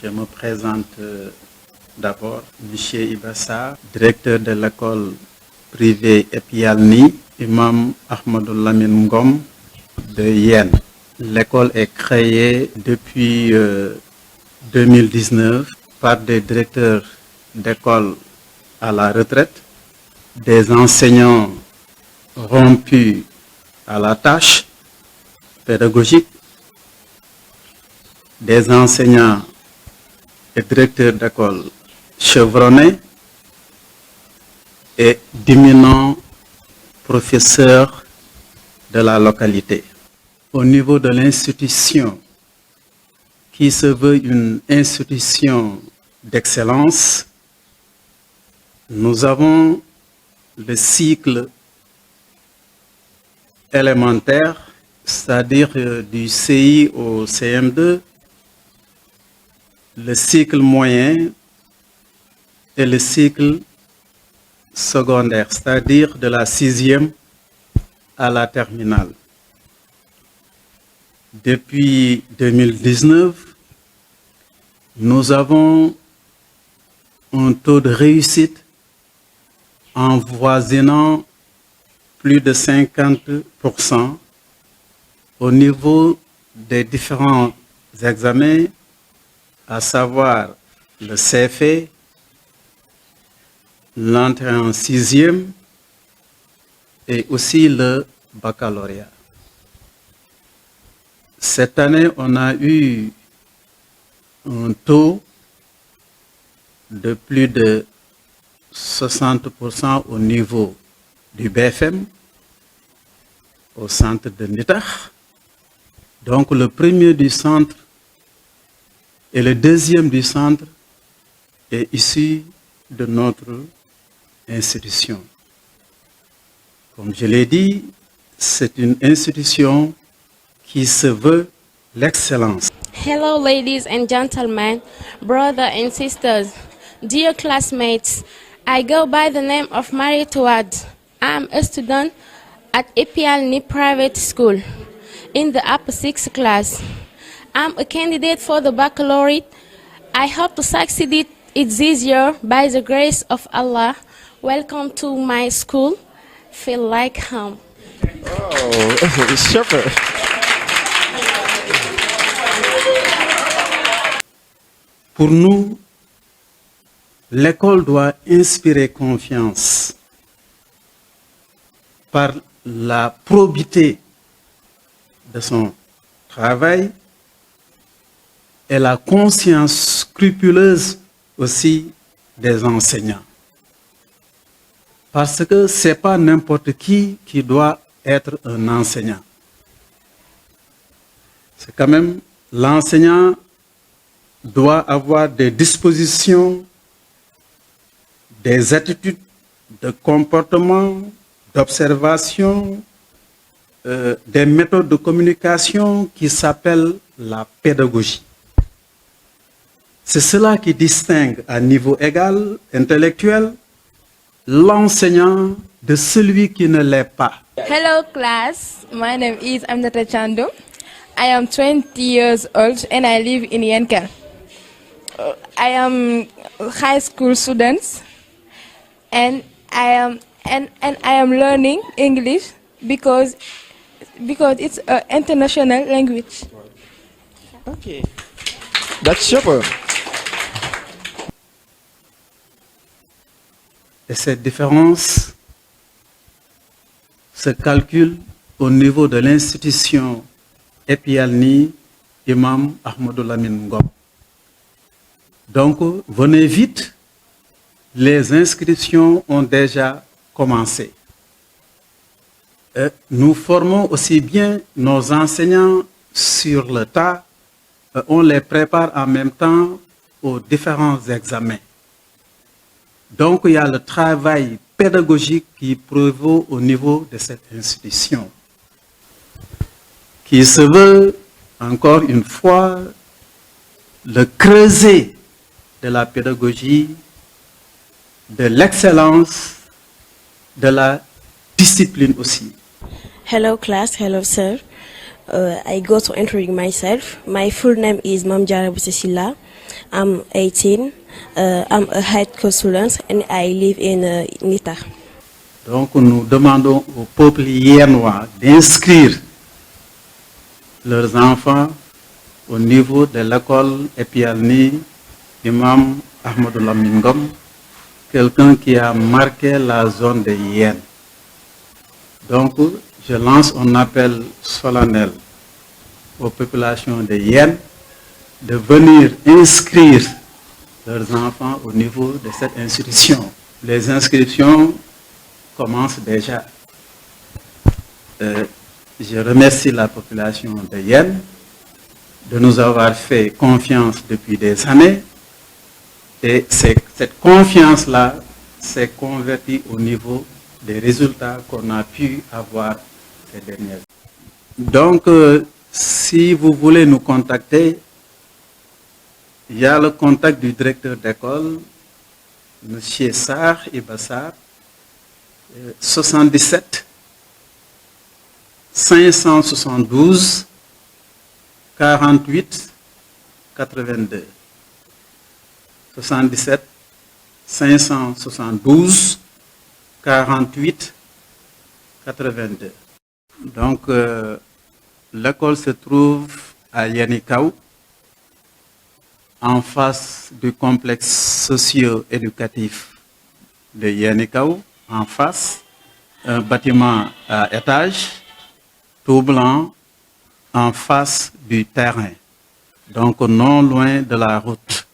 Je me présente d'abord, M. Ibassa, directeur de l'école privée Epialni, Imam Ahmadou Lamine Ngom de Yen. L'école est créée depuis 2019 par des directeurs d'école à la retraite, des enseignants rompus à la tâche pédagogique, des enseignants et directeurs d'école chevronnés et d'éminents professeurs de la localité. Au niveau de l'institution, qui se veut une institution d'excellence, nous avons le cycle élémentaire, c'est-à-dire du CI au CM2, le cycle moyen et le cycle secondaire, c'est-à-dire de la 6e à la terminale. Depuis 2019, nous avons un taux de réussite avoisinant plus de 50% au niveau des différents examens, à savoir le CFE, l'entrée en 6e et aussi le baccalauréat. Cette année, on a eu un taux de plus de 60% au niveau du BFM, au centre de Nitach. Donc le premier du centre et le deuxième du centre est issu de notre institution. Comme je l'ai dit, c'est une institution qui se veut l'excellence. Hello ladies and gentlemen, brothers and sisters, dear classmates. I go by the name of Marie Touad. I'm a student at Epialni Private School in the upper 6th class. I'm a candidate for the baccalaureate. I hope to succeed it this year by the grace of Allah. Welcome to my school. Feel like home. Oh, super. Pour nous, l'école doit inspirer confiance par la probité de son travail et la conscience scrupuleuse aussi des enseignants. Parce que ce n'est pas n'importe qui doit être un enseignant. C'est quand même l'enseignant doit avoir des dispositions, des attitudes de comportement, d'observation, des méthodes de communication qui s'appellent la pédagogie. C'est cela qui distingue à niveau égal, intellectuel, l'enseignant de celui qui ne l'est pas. Hello class, my name is Amnata Chandu. I am 20 years old and I live in Yenkel. I am high school student and I am learning English because it's an international language. Okay, that's super. Et cette différence se calcule au niveau de l'institution Epialni Imam Ahmadou Lamine Ngom. Donc, venez vite, les inscriptions ont déjà commencé. Nous formons aussi bien nos enseignants sur le tas, on les prépare en même temps aux différents examens. Donc, il y a le travail pédagogique qui prévaut au niveau de cette institution, qui se veut, encore une fois, le creuset de la pédagogie, de l'excellence, de la discipline aussi. Hello class, hello sir. I go to introduce myself. My full name is Mam Jara Bousesila. I'm 18. I'm a high school student and I live in Nita. Donc nous demandons au peuple yennois d'inscrire leurs enfants au niveau de l'école Epialni Imam Ahmadou Lamine Ngom, quelqu'un qui a marqué la zone de Yen. Donc je lance un appel solennel aux populations de Yen de venir inscrire leurs enfants au niveau de cette institution. Les inscriptions commencent déjà. Je remercie la population de Yen de nous avoir fait confiance depuis des années et cette confiance-là s'est convertie au niveau des résultats qu'on a pu avoir ces dernières années. Donc, si vous voulez nous contacter, il y a le contact du directeur d'école, M. Sarr Ibassar, 77 572 48 82. 77 572 48 82. Donc, l'école se trouve à Yanikaou, en face du complexe socio-éducatif de Yanikaou, en face, un bâtiment à étage, tout blanc, en face du terrain, donc non loin de la route.